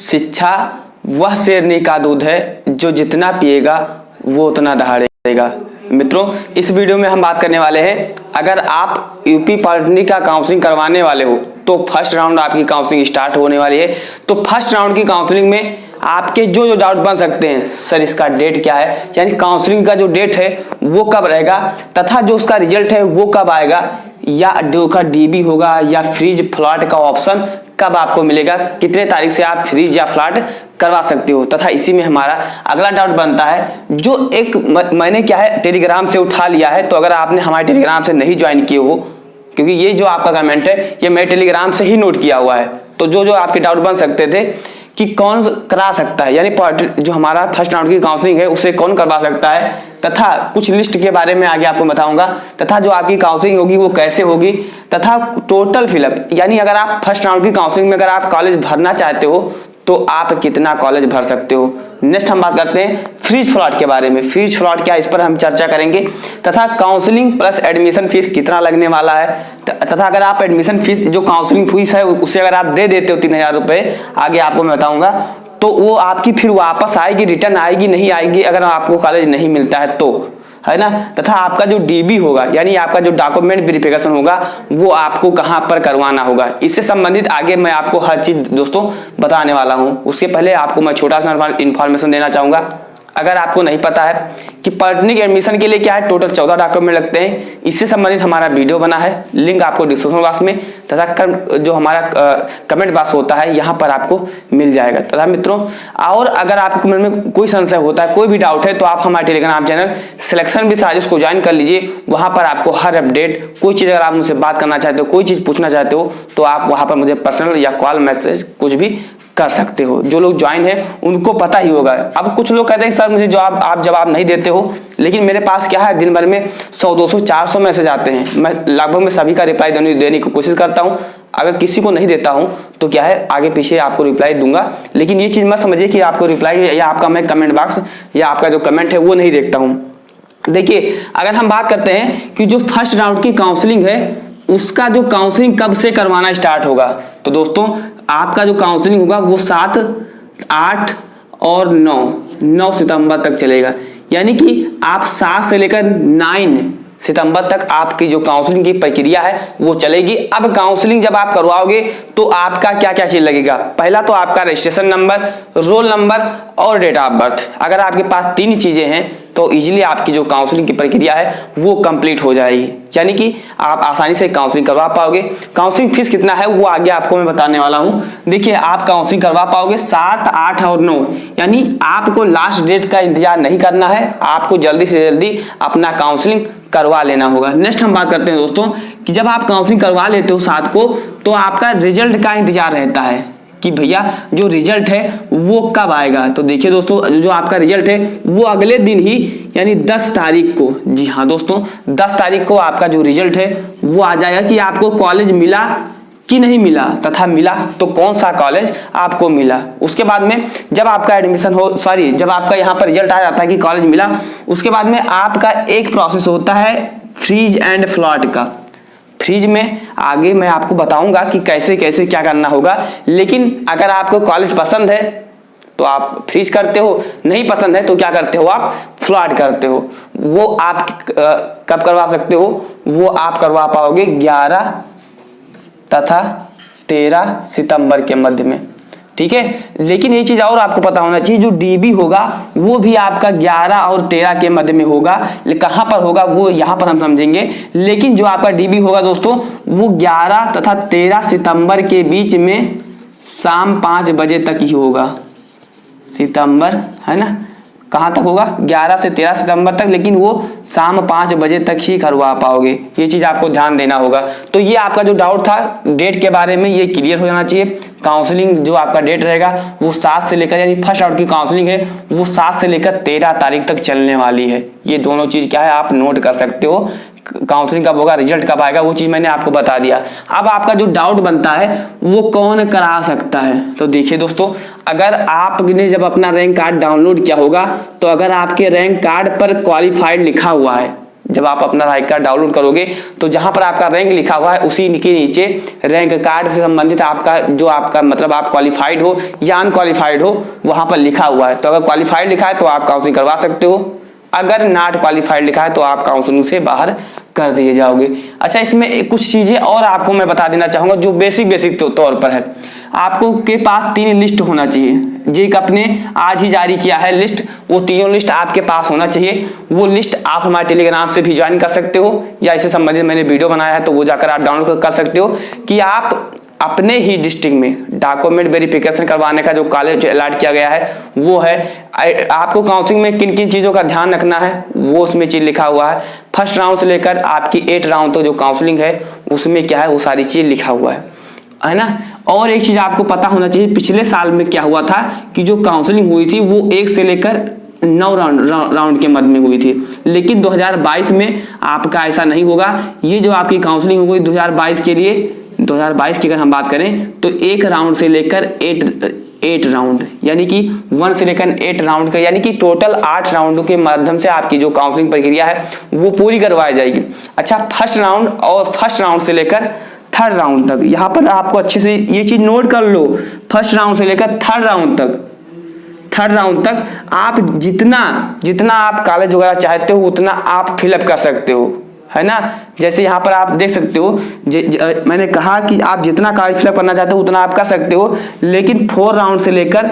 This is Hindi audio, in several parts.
शिक्षा वह शेरनी का दूध है जो जितना पिएगा वो उतना दहाड़ेगा। मित्रों, इस वीडियो में हम बात करने वाले हैं, अगर आप यूपी पॉलिटेक्निक का काउंसलिंग करवाने वाले हो तो फर्स्ट राउंड आपकी काउंसलिंग स्टार्ट होने वाली है। तो फर्स्ट राउंड की काउंसलिंग में आपके जो डाउट बन सकते हैं, सर इसका डेट क्या है, यानी काउंसलिंग का जो डेट है वो कब रहेगा, तथा जो उसका रिजल्ट है वो कब आएगा, या जो का डीबी होगा या फ्रीज फ्लैट का ऑप्शन कब आपको मिलेगा, कितने तारीख से आप फ्रीज या फ्लैट करवा सकते हो, तथा इसी में हमारा अगला डाउट बनता है जो एक मैंने क्या है टेलीग्राम से उठा लिया है। तो अगर आपने हमारे टेलीग्राम से नहीं ज्वाइन किए हो, क्योंकि ये जो आपका कमेंट है ये मैं टेलीग्राम से ही नोट किया हुआ है, तो जो आपके डाउट बन सकते थे कि कौन करा सकता है, यानी जो हमारा फर्स्ट राउंड की काउंसलिंग है उसे कौन करवा सकता है, तथा कुछ लिस्ट के बारे में आगे आपको बताऊंगा, तथा जो आपकी काउंसलिंग होगी वो कैसे होगी, तथा टोटल फिलअप, यानी अगर आप फर्स्ट राउंड की काउंसलिंग में अगर आप कॉलेज भरना चाहते हो तो आप कितना कॉलेज भर सकते हो। नेक्स्ट हम बात करते हैं फ्रीज फ्लैट के बारे में। फ्रीज फ्लैट क्या, इस पर हम चर्चा करेंगे, तथा काउंसलिंग प्लस एडमिशन फीस कितना लगने वाला है, तथा अगर आप एडमिशन फीस जो काउंसलिंग फीस है उसे अगर आप दे देते हो 3000 रुपये, आगे आपको मैं बताऊंगा, तो वो आपकी फिर वापस आएगी, रिटर्न आएगी नहीं आएगी अगर आपको कॉलेज नहीं मिलता है तो, है ना। तथा आपका जो डीबी होगा, यानी आपका जो डॉक्यूमेंट वेरिफिकेशन होगा वो आपको कहां पर करवाना होगा, इससे संबंधित आगे मैं आपको हर चीज दोस्तों बताने वाला हूं। उसके पहले आपको मैं छोटा सा इन्फॉर्मेशन देना चाहूंगा। अगर आपको नहीं पता है कि पॉलिटेक्निक एडमिशन के लिए क्या है, टोटल 14 डॉक्यूमेंट लगते हैं, इससे संबंधित हमारा वीडियो बना है, लिंक आपको डिस्क्रिप्शन बॉक्स में तथा जो हमारा कमेंट बॉक्स होता है यहाँ पर आपको मिल जाएगा। तथा मित्रों, और अगर आपके मन में कोई संशय होता है, कोई भी डाउट है, तो आप हमारे Telegram channel selection with Rajesh को ज्वाइन कर लीजिए। वहाँ पर आपको हर अपडेट, कोई चीज़ अगर आप मुझसे बात करना चाहते हो, कोई चीज़ पूछना चाहते हो, तो आप वहाँ पर मुझे पर्सनल या कॉल मैसेज कुछ भी कर सकते हो। जो लोग ज्वाइन है उनको पता ही होगा। अब कुछ लोग कहते हैं सर मुझे आप जवाब नहीं देते हो, लेकिन मेरे पास क्या है, दिन भर में 100 200 400 मैसेज आते हैं, मैं लगभग में सभी का रिप्लाई देने की कोशिश करता हूं। अगर किसी को नहीं देता हूं तो क्या है, आगे पीछे आपको रिप्लाई दूंगा, लेकिन ये चीज मत समझिए कि आपको रिप्लाई या आपका मैं कमेंट बॉक्स या आपका जो कमेंट है वो नहीं देखता हूँ। देखिए, अगर हम बात करते हैं कि जो फर्स्ट राउंड की काउंसलिंग है उसका जो काउंसलिंग कब से करवाना स्टार्ट होगा, तो दोस्तों आपका जो काउंसलिंग होगा वो 7, 8 और 9 सितंबर तक चलेगा। यानी कि आप 7 से लेकर 9 सितंबर तक आपकी जो काउंसलिंग की प्रक्रिया है वो चलेगी। अब काउंसलिंग जब आप करवाओगे तो आपका क्या क्या चीज लगेगा, पहला तो आपका रजिस्ट्रेशन नंबर, रोल नंबर और डेट ऑफ बर्थ। अगर आपके पास 3 चीजें हैं तो इजीली आपकी जो काउंसलिंग की प्रक्रिया है वो कंप्लीट हो जाएगी, यानी कि आप आसानी से काउंसलिंग करवा पाओगे। काउंसलिंग फीस कितना है वो आगे आपको मैं बताने वाला हूं। देखिए, आप काउंसलिंग करवा पाओगे 7, 8 और 9, यानी आपको लास्ट डेट का इंतजार नहीं करना है, आपको जल्दी से जल्दी अपना काउंसलिंग करवा लेना होगा। नेक्स्ट हम बात करते हैं दोस्तों कि जब आप काउंसलिंग करवा लेते हो 7 को, तो आपका रिजल्ट का इंतजार रहता है कि भैया जो रिजल्ट है वो कब आएगा। तो देखिए दोस्तों, जो आपका रिजल्ट है वो अगले दिन ही, यानी 10 तारीख को, जी हाँ दोस्तों 10 तारीख को आपका जो रिजल्ट है वो आ जाएगा कि आपको कॉलेज मिला कि नहीं मिला, तथा मिला तो कौन सा कॉलेज आपको मिला। उसके बाद में जब आपका एडमिशन जब आपका यहाँ पर रिजल्ट आ जाता है कि कॉलेज मिला, उसके बाद में आपका एक प्रोसेस होता है फ्रीज एंड फ्लैट का। फ्रीज में आगे मैं आपको बताऊंगा कि कैसे कैसे क्या करना होगा, लेकिन अगर आपको कॉलेज पसंद है तो आप फ्रीज करते हो, नहीं पसंद है तो क्या करते हो, आप फ्लैट करते हो। वो आप कब करवा सकते हो, वो आप करवा पाओगे 11 तथा 13 सितंबर के मध्य में, ठीक है। लेकिन ये चीज और आपको पता होना चाहिए, जो डीबी होगा वो भी आपका 11 और 13 के मध्य में होगा। कहां पर होगा वो यहां पर हम समझेंगे, लेकिन जो आपका डीबी होगा दोस्तों वो 11 तथा 13 सितंबर के बीच में शाम 5 बजे तक ही होगा। सितंबर, है ना, कहां तक होगा, 11 से 13 सितंबर तक, लेकिन वो शाम 5 बजे तक ही करवा पाओगे। ये चीज आपको ध्यान देना होगा। तो ये आपका जो डाउट था डेट के बारे में, ये क्लियर हो जाना चाहिए। काउंसलिंग जो आपका डेट रहेगा वो 7 से लेकर, यानी फर्स्ट राउंड की काउंसलिंग है वो 7 से लेकर 13 तारीख तक चलने वाली है। ये दोनों चीज क्या है आप नोट कर सकते हो। काउंसलिंग कब होगा, रिजल्ट कब आएगा, वो चीज मैंने आपको बता दिया। अब आपका जो डाउट बनता है वो कौन करा सकता है, तो देखिए दोस्तों, अगर आपने जब अपना रैंक कार्ड डाउनलोड किया होगा तो अगर आपके रैंक कार्ड पर क्वालिफाइड लिखा हुआ है, जब आप अपना रैंक कार्ड डाउनलोड करोगे तो जहां पर आपका रैंक लिखा हुआ है उसी के नीचे रैंक कार्ड से संबंधित आपका जो आपका मतलब आप क्वालिफाइड हो या अनक्वालिफाइड हो वहां पर लिखा हुआ है। तो अगर क्वालिफाइड लिखा है तो आप काउंसलिंग करवा सकते हो, अगर नॉट क्वालिफाइड लिखा है तो आप काउंसलिंग से बाहर कर दिए जाओगे। अच्छा, इसमें कुछ चीजें और आपको मैं बता देना चाहूंगा जो बेसिक तौर पर है। आपको के पास 3 लिस्ट होना चाहिए। जे कप ने आज ही जारी किया है लिस्ट, वो तीनों लिस्ट आपके पास होना चाहिए। वो लिस्ट आप हमारे टेलीग्राम से भी ज्वाइन कर सकते हो या इससे संबंधित मैंने वीडियो बनाया है तो वो जाकर आप डाउनलोड कर सकते हो कि आप अपने ही डिस्ट्रिक्ट में डॉक्यूमेंट वेरिफिकेशन करवाने का जो कॉलेज अलॉट किया गया है वो है। आपको काउंसलिंग में किन किन चीज़ों का ध्यान रखना है वो उसमें चीज़ लिखा हुआ है। फर्स्ट राउंड से लेकर आपकी 8 राउंड तक जो काउंसलिंग है उसमें क्या है वो सारी चीज़ लिखा हुआ है ना। और एक चीज़ आपको पता होना चाहिए, पिछले साल में क्या हुआ था कि जो काउंसलिंग हुई थी वो 1 से लेकर 9 राउंड के मध्य में हुई थी, लेकिन 2022 में आपका ऐसा नहीं होगा। ये जो आपकी काउंसलिंग हो गई 2022 के लिए, 2022 की अगर हम बात करें तो 1 राउंड से लेकर 8 राउंड यानी कि 1 से लेकर 8 राउंड का यानी कि टोटल 8 राउंडों के माध्यम से आपकी जो काउंसलिंग प्रक्रिया है वो पूरी करवाई जाएगी। अच्छा, फर्स्ट राउंड से लेकर 3rd राउंड तक, यहाँ पर आपको अच्छे से ये चीज नोट कर लो। फर्स्ट राउंड से लेकर 3rd राउंड तक आप जितना आप कॉलेज वगैरह चाहते हो उतना आप फिलअप कर सकते हो, है ना। जैसे यहाँ पर आप देख सकते हो मैंने कहा कि आप जितना कॉलेज फिलअप करना चाहते हो उतना आप कर सकते हो, लेकिन 4 राउंड से लेकर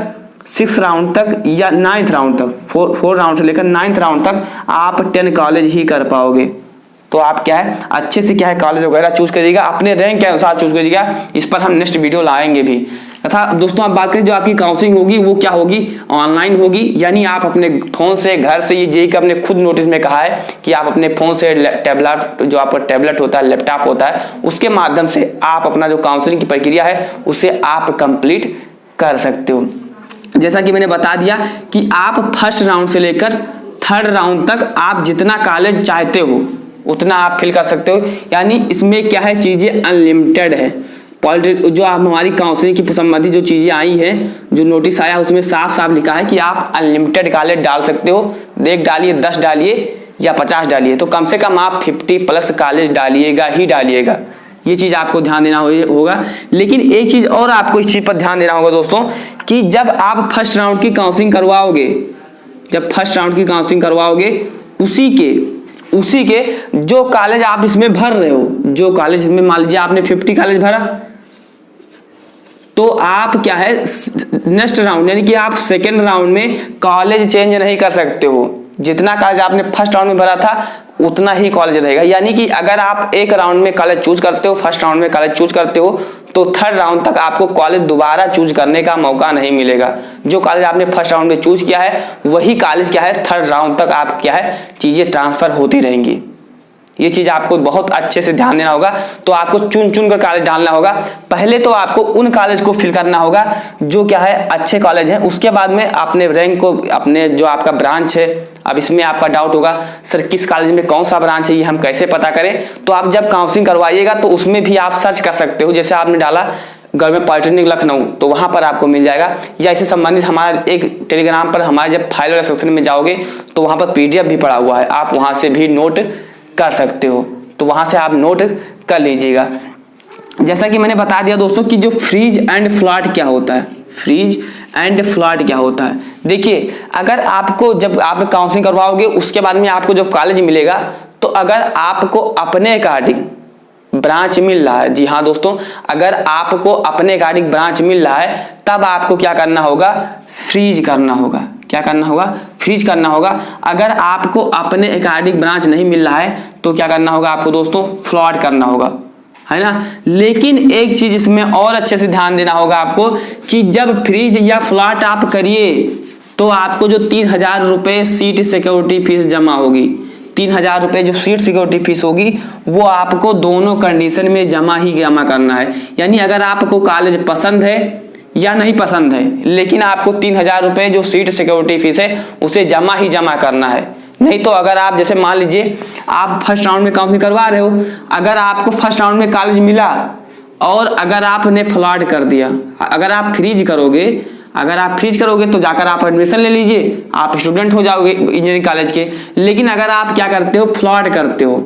6 राउंड तक या 9th राउंड तक 4 राउंड से लेकर 9th राउंड तक आप 10 कॉलेज ही कर पाओगे। तो आप क्या है अच्छे से क्या है कॉलेज वगैरह चूज करिएगा, अपने रैंक के अनुसार चूज करिएगा। इस पर हम नेक्स्ट वीडियो लाएंगे भी। तथा दोस्तों आप बात करें जो आपकी काउंसलिंग होगी वो क्या होगी, ऑनलाइन होगी, यानी आप अपने फोन से घर से, ये जेईई का अपने खुद नोटिस में कहा है कि आप अपने फोन से टैबलेट, जो आपका टैबलेट होता है, लैपटॉप होता है, उसके माध्यम से आप अपना जो काउंसलिंग की प्रक्रिया है उसे आप कंप्लीट कर सकते हो। जैसा कि मैंने बता दिया कि आप फर्स्ट राउंड से लेकर 3rd राउंड तक आप जितना कॉलेज चाहते हो उतना आप फिल कर सकते हो, यानी इसमें क्या है चीजें अनलिमिटेड है। जो आप हमारी काउंसलिंग की संबंधी जो चीजें आई हैं, जो नोटिस आया उसमें साफ साफ लिखा है कि आप अनलिमिटेड कॉलेज डाल सकते हो। 1 डालिए, 10 डालिए या 50 डालिए, तो कम से कम आप 50+ कॉलेज डालिएगा ही डालिएगा। ये चीज आपको ध्यान देना होगा। लेकिन एक चीज और आपको इस चीज पर ध्यान देना होगा दोस्तों कि जब आप फर्स्ट राउंड की काउंसलिंग करवाओगे, उसी के जो कॉलेज आप इसमें भर रहे हो, जो कॉलेज में मान लीजिए आपने 50 कॉलेज भरा, तो आप क्या है नेक्स्ट राउंड यानी कि आप 2nd राउंड में कॉलेज चेंज नहीं कर सकते हो। जितना कॉलेज आपने फर्स्ट राउंड में भरा था उतना ही कॉलेज रहेगा। यानी कि अगर आप 1 राउंड में कॉलेज चूज करते हो, फर्स्ट राउंड में कॉलेज चूज करते हो, तो 3rd राउंड तक आपको कॉलेज दोबारा चूज करने का मौका नहीं मिलेगा। जो कॉलेज आपने फर्स्ट राउंड में चूज किया है वही कॉलेज क्या है 3rd राउंड तक आप क्या है चीजें ट्रांसफर होती रहेंगी। ये चीज आपको बहुत अच्छे से ध्यान देना होगा। तो आपको चुन कर कॉलेज डालना होगा। पहले तो आपको उन कॉलेज को फिल करना होगा जो क्या है अच्छे कॉलेज हैं, उसके बाद में अपने रैंक को, अपने जो आपका ब्रांच है, अब इसमें आपका डाउट होगा सर किस कॉलेज में कौन सा ब्रांच है, ये हम कैसे पता करें। तो आप जब काउंसलिंग करवाइएगा तो उसमें भी आप सर्च कर सकते हो। जैसे आपने डाला गवर्नमेंट पॉलिटेक्निक लखनऊ तो वहां पर आपको मिल जाएगा, या इससे संबंधित हमारे एक टेलीग्राम पर हमारे जब फाइल वाला सेक्शन में जाओगे तो वहां पर PDF भी पड़ा हुआ है, आप वहां से भी नोट कर सकते हो। तो वहां से आप नोट कर लीजिएगा। जैसा कि मैंने बता दिया दोस्तों कि जो फ्रीज एंड फ्लॉट क्या होता है, देखिए अगर आपको जब आप काउंसलिंग करवाओगे उसके बाद में आपको जब कॉलेज मिलेगा, तो अगर आपको अपने अकॉर्डिंग ब्रांच मिल रहा है, जी हाँ दोस्तों, अगर आपको अपने अकॉर्डिंग ब्रांच मिल रहा है तब आपको क्या करना होगा, फ्रीज करना होगा। क्या करना होगा, फ्रीज करना होगा। अगर आपको अपने अकॉर्डिंग ब्रांच नहीं मिल रहा है तो क्या करना होगा आपको दोस्तों, फ्लॉट करना होगा, है ना। लेकिन एक चीज इसमें और अच्छे से ध्यान देना होगा आपको कि जब फ्रीज या फ्लॉट आप करिए तो आपको जो 3000 रुपए सीट सिक्योरिटी फीस जमा होगी, 3000 रुपए जो सीट सिक्योरिटी फीस होगी वो आपको दोनों कंडीशन में जमा करना है। यानी अगर आपको कॉलेज पसंद है या नहीं पसंद है, लेकिन आपको 3000 रुपए जो सीट सिक्योरिटी फीस है उसे जमा करना है। नहीं तो अगर आप जैसे मान लीजिए आप फर्स्ट राउंड में काउंसलिंग करवा रहे हो, अगर आपको फर्स्ट राउंड में कॉलेज मिला और अगर आपने फ्लॉट कर दिया, अगर आप फ्रीज करोगे, अगर आप फ्रीज करोगे तो जाकर आप एडमिशन ले लीजिए, आप स्टूडेंट हो जाओगे इंजीनियरिंग कॉलेज के। लेकिन अगर आप क्या करते हो, फ्लॉट करते हो,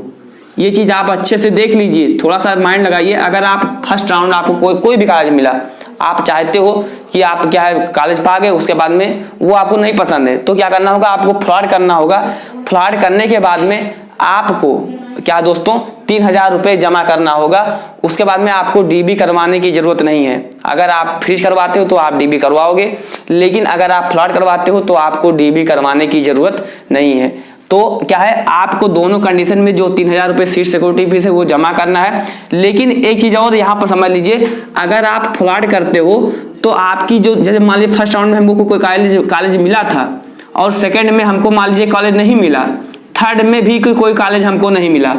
ये चीज़ आप अच्छे से देख लीजिए, थोड़ा सा माइंड लगाइए। अगर आप फर्स्ट राउंड आपको कोई भी कॉलेज मिला, आप चाहते हो कि आप क्या है कॉलेज पा गए, उसके बाद में वो आपको नहीं पसंद है, तो क्या करना होगा, आपको फ्लॉट करना होगा। फ्लॉट करने के बाद में आपको क्या दोस्तों 3000 रुपये जमा करना होगा। उसके बाद में आपको डीबी करवाने की जरूरत नहीं है। अगर आप फ्रीज करवाते हो तो आप डीबी करवाओगे, लेकिन अगर आप फ्लॉट करवाते हो तो आपको डीबी करवाने की जरूरत नहीं है। तो क्या है, आपको दोनों कंडीशन में जो 3000 रुपये सीट सिक्योरिटी फीस है वो जमा करना है। लेकिन एक चीज और यहाँ पर समझ लीजिए, अगर आप फ्लॉट करते हो तो आपकी जो, जैसे मान लीजिए फर्स्ट राउंड में हमको कोई कॉलेज मिला था और सेकेंड में हमको मान लीजिए कॉलेज नहीं मिला, थर्ड में भी कोई कॉलेज हमको नहीं मिला,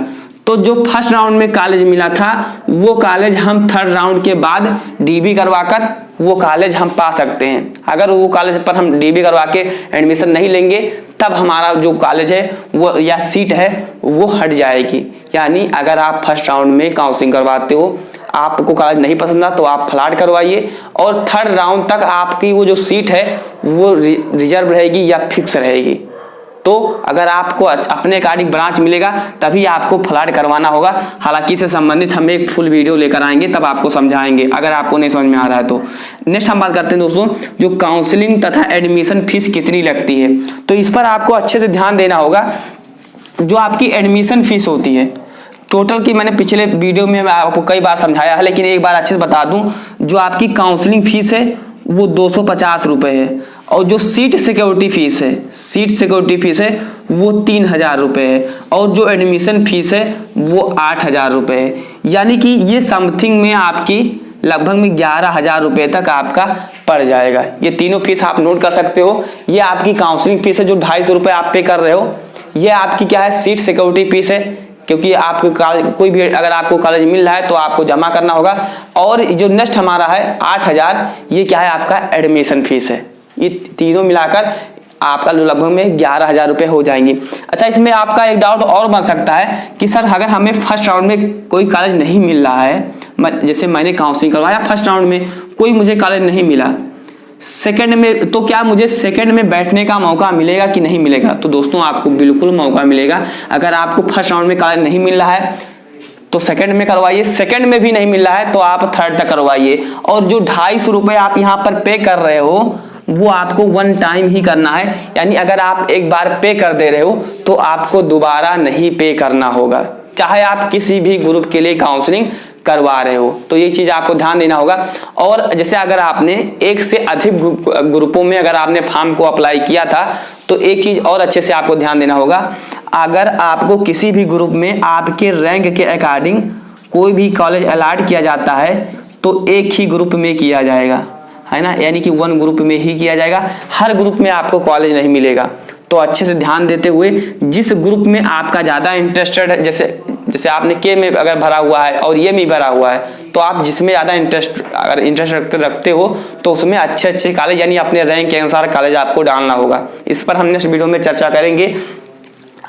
तो जो फर्स्ट राउंड में कॉलेज मिला था वो कॉलेज हम थर्ड राउंड के बाद डीबी करवाकर वो कॉलेज हम पा सकते हैं। अगर वो कॉलेज पर हम डीबी करवा के एडमिशन नहीं लेंगे तब हमारा जो कॉलेज है वो या सीट है वो हट जाएगी। यानी अगर आप फर्स्ट राउंड में काउंसलिंग करवाते हो, आपको कॉलेज नहीं पसंद आ तो आप फ्लॉट करवाइए और थर्ड राउंड तक आपकी वो जो सीट है वो रिजर्व रहेगी या फिक्स रहेगी। तो अगर आपको अपने अकॉर्डिंग ब्रांच मिलेगा तभी आपको फ्लॉट करवाना होगा। हालांकि इससे संबंधित हम एक फुल वीडियो लेकर आएंगे, तब आपको समझाएंगे अगर आपको नहीं समझ में आ रहा है तो। नेक्स्ट हम बात करते हैं दोस्तों, जो काउंसलिंग तथा एडमिशन फीस कितनी लगती है। तो इस पर आपको अच्छे से ध्यान देना होगा। जो आपकी एडमिशन फीस होती है टोटल की, मैंने पिछले वीडियो में आपको कई बार समझाया है, लेकिन एक बार अच्छे से बता दूं, जो आपकी काउंसलिंग फीस है वो 250 रुपये है और जो सीट सिक्योरिटी फीस है वो 3000 रुपये है और जो एडमिशन फीस है वो 8000 रुपये है। यानी कि ये समथिंग में आपकी लगभग में 11000 रुपये तक आपका पड़ जाएगा। ये तीनों फीस आप नोट कर सकते हो। ये आपकी काउंसलिंग फीस है जो 250 रुपये आप पे कर रहे हो। ये आपकी क्या है, सीट सिक्योरिटी फीस है, क्योंकि आपको कोई भी अगर आपको कॉलेज मिल रहा है तो आपको जमा करना होगा। और जो नेक्स्ट हमारा है 8000, ये क्या है आपका एडमिशन फीस है। ये तीनों मिलाकर आपका लगभग में 11000 रुपये हो जाएंगे। अच्छा, इसमें आपका एक डाउट और बन सकता है कि सर अगर हमें फर्स्ट राउंड में कोई कॉलेज नहीं मिल रहा है, जैसे मैंने काउंसलिंग करवाया फर्स्ट राउंड में कोई मुझे कॉलेज नहीं मिला, सेकंड में तो क्या मुझे सेकंड में बैठने का मौका मिलेगा कि नहीं मिलेगा। तो दोस्तों आपको बिल्कुल मौका मिलेगा। अगर आपको फर्स्ट राउंड में कॉलेज नहीं मिल रहा है तो सेकंड में करवाइए, सेकंड में भी नहीं मिल रहा है तो आप थर्ड तक करवाइए। और जो 250 रुपये आप यहाँ पर पे कर रहे हो वो आपको वन टाइम ही करना है। यानी अगर आप एक बार पे कर दे रहे हो तो आपको दोबारा नहीं पे करना होगा, चाहे आप किसी भी ग्रुप के लिए काउंसलिंग करवा रहे हो। तो ये चीज आपको ध्यान देना होगा। और जैसे अगर आपने एक से अधिक ग्रुपों में अगर आपने फॉर्म को अप्लाई किया था तो एक चीज और अच्छे से आपको ध्यान देना होगा, अगर आपको किसी भी ग्रुप में आपके रैंक के अकॉर्डिंग कोई भी कॉलेज अलॉट किया जाता है तो एक ही ग्रुप में किया जाएगा, है ना, यानी कि वन ग्रुप में ही किया जाएगा। हर ग्रुप में आपको कॉलेज नहीं मिलेगा। तो अच्छे से ध्यान देते हुए जिस ग्रुप में आपका ज़्यादा इंटरेस्टेड है, जैसे आपने के में अगर भरा हुआ है और ये में भरा हुआ है, तो आप जिसमें ज़्यादा इंटरेस्ट रखते हो तो उसमें अच्छे कॉलेज यानी अपने रैंक के अनुसार कॉलेज आपको डालना होगा। इस पर हम नेक्स्ट वीडियो में चर्चा करेंगे।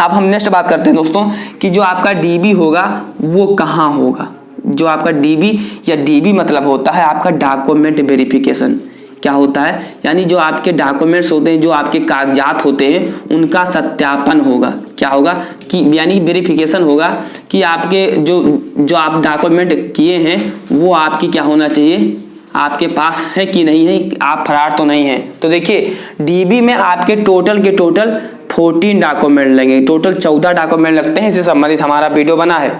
अब हम नेक्स्ट बात करते हैं दोस्तों कि जो आपका डीबी होगा वो कहाँ होगा। जो आपका डीबी या डीबी मतलब होता है आपका डॉक्यूमेंट वेरिफिकेशन। क्या होता है, यानी जो आपके डॉक्यूमेंट्स होते हैं, जो आपके कागजात होते हैं, उनका सत्यापन होगा। क्या होगा कि यानी वेरिफिकेशन होगा कि आपके जो आप डॉक्यूमेंट किए हैं वो आपकी क्या होना चाहिए, आपके पास है कि नहीं है, आप फरार तो नहीं है। तो देखिए डीबी में आपके टोटल 14 डॉक्यूमेंट लगेंगे, टोटल 14 डॉक्यूमेंट लगते हैं। इससे संबंधित हमारा वीडियो बना है।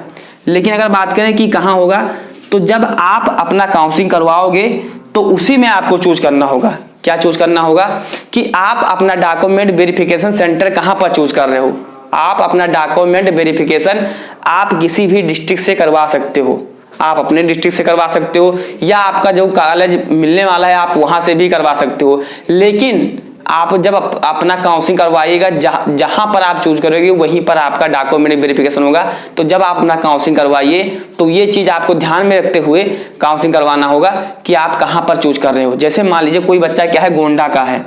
लेकिन अगर बात करें कि कहाँ होगा, तो जब आप अपना काउंसलिंग करवाओगे तो उसी में आपको चूज करना होगा। क्या चूज करना होगा कि आप अपना डॉक्यूमेंट वेरिफिकेशन सेंटर कहाँ पर चूज कर रहे हो। आप अपना डॉक्यूमेंट वेरिफिकेशन आप किसी भी डिस्ट्रिक्ट से करवा सकते हो, आप अपने डिस्ट्रिक्ट से करवा सकते हो या आपका जो कॉलेज मिलने वाला है आप वहां से भी करवा सकते हो। लेकिन आप जब अपना काउंसलिंग करवाइएगा जहां पर आप चूज करोगे वहीं पर आपका डॉक्यूमेंट वेरिफिकेशन होगा। तो जब आप अपना काउंसलिंग करवाइए तो ये चीज आपको ध्यान में रखते हुए काउंसलिंग करवाना होगा कि आप कहां पर चूज कर रहे हो। जैसे मान लीजिए कोई बच्चा क्या है गोंडा का है,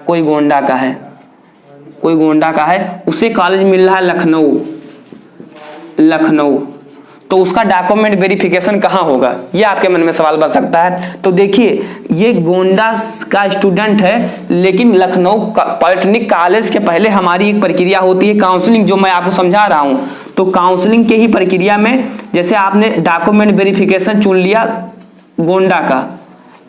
कोई गोंडा का है, उसे कॉलेज मिल रहा है लखनऊ। तो उसका डॉक्यूमेंट वेरिफिकेशन कहाँ होगा, ये आपके मन में सवाल बन सकता है। तो देखिए, ये गोंडा का स्टूडेंट है, लेकिन लखनऊ पॉलिटेक्निक कॉलेज के पहले हमारी एक प्रक्रिया होती है काउंसलिंग, जो मैं आपको समझा रहा हूँ। तो काउंसलिंग के ही प्रक्रिया में जैसे आपने डॉक्यूमेंट वेरिफिकेशन चुन लिया गोंडा का,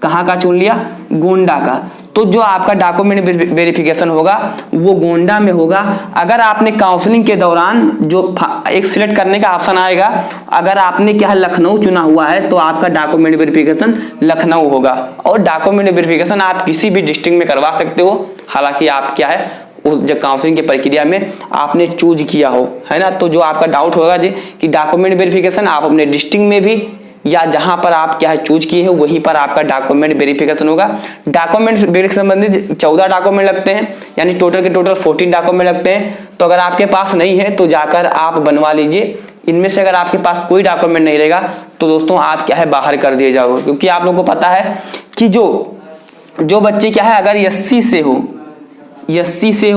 कहाँ का चुन लिया, गोंडा का, तो जो आपका डॉक्यूमेंट वेरिफिकेशन होगा वो गोंडा में होगा। अगर आपने काउंसलिंग के दौरान जो एक सिलेक्ट करने का ऑप्शन आएगा, अगर आपने क्या है लखनऊ चुना हुआ है, तो आपका डॉक्यूमेंट वेरिफिकेशन लखनऊ होगा। और डॉक्यूमेंट वेरिफिकेशन आप किसी भी डिस्ट्रिक्ट में करवा सकते हो, हालांकि आप क्या है उस जब काउंसलिंग की प्रक्रिया में आपने चूज किया हो, है ना। तो जो आपका डाउट होगा जी कि डॉक्यूमेंट वेरिफिकेशन आप अपने डिस्ट्रिक्ट में भी या जहां पर आप क्या है चूज किए हो वहीं पर आपका डॉक्यूमेंट वेरिफिकेशन होगा। डॉक्यूमेंट वेरिफिकेशन संबंधित 14 डॉक्यूमेंट लगते हैं, यानी टोटल के टोटल 14 डॉक्यूमेंट लगते हैं। तो अगर आपके पास नहीं है तो जाकर आप बनवा लीजिए। इनमें से अगर आपके पास कोई डॉक्यूमेंट नहीं रहेगा तो दोस्तों आप क्या है बाहर कर दिए जाओगे, क्योंकि आप लोगों को पता है कि जो बच्चे क्या है अगर SC से हो, ST से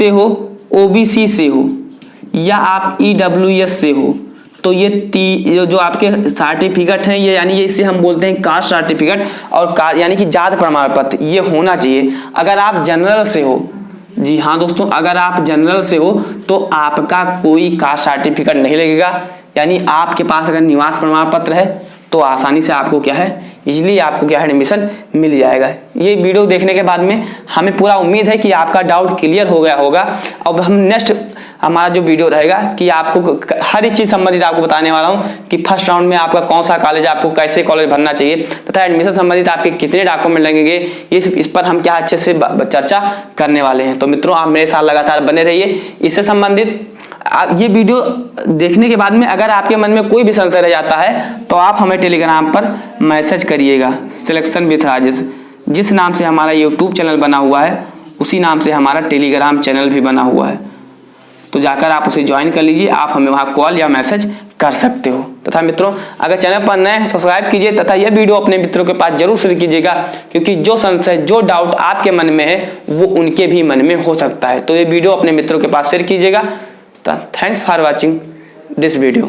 हो, OBC से हो या आप EWS से हो, तो ये जो आपके सर्टिफिकेट हैं, ये यानी ये इसे हम बोलते हैं कास्ट सर्टिफिकेट और यानी कि जात प्रमाण पत्र, ये होना चाहिए। अगर आप जनरल से हो, जी हाँ दोस्तों, अगर आप जनरल से हो तो आपका कोई कास्ट सर्टिफिकेट नहीं लगेगा, यानी आपके पास अगर निवास प्रमाण पत्र है तो आसानी से आपको क्या है इजीली आपको क्या है एडमिशन मिल जाएगा। ये वीडियो देखने के बाद में हमें पूरा उम्मीद है कि आपका डाउट क्लियर हो गया होगा। अब हम नेक्स्ट हमारा जो वीडियो रहेगा कि आपको हर एक चीज संबंधित आपको बताने वाला हूं कि फर्स्ट राउंड में आपका कौन सा कॉलेज, आपको कैसे कॉलेज भरना चाहिए तथा एडमिशन संबंधित आपके कितने डॉक्यूमेंट लगेंगे, इस पर हम क्या अच्छे से चर्चा करने वाले हैं। तो मित्रों आप मेरे साथ लगातार बने रहिए। इससे संबंधित ये वीडियो देखने के बाद में अगर आपके मन में कोई भी संशय रह जाता है तो आप हमें टेलीग्राम पर मैसेज करिएगा, सिलेक्शन विथ राजेश जिस नाम से हमारा यूट्यूब चैनल बना हुआ है उसी नाम से हमारा टेलीग्राम चैनल भी बना हुआ है। तो जाकर आप उसे ज्वाइन कर लीजिए, आप हमें वहां कॉल या मैसेज कर सकते हो। तथा मित्रों अगर चैनल पर नए हैं सब्सक्राइब कीजिए तथा यह वीडियो अपने मित्रों के पास जरूर शेयर कीजिएगा, क्योंकि जो संशय जो डाउट आपके मन में है वो उनके भी मन में हो सकता है। तो ये वीडियो अपने मित्रों के पास शेयर कीजिएगा। Thanks for watching this video.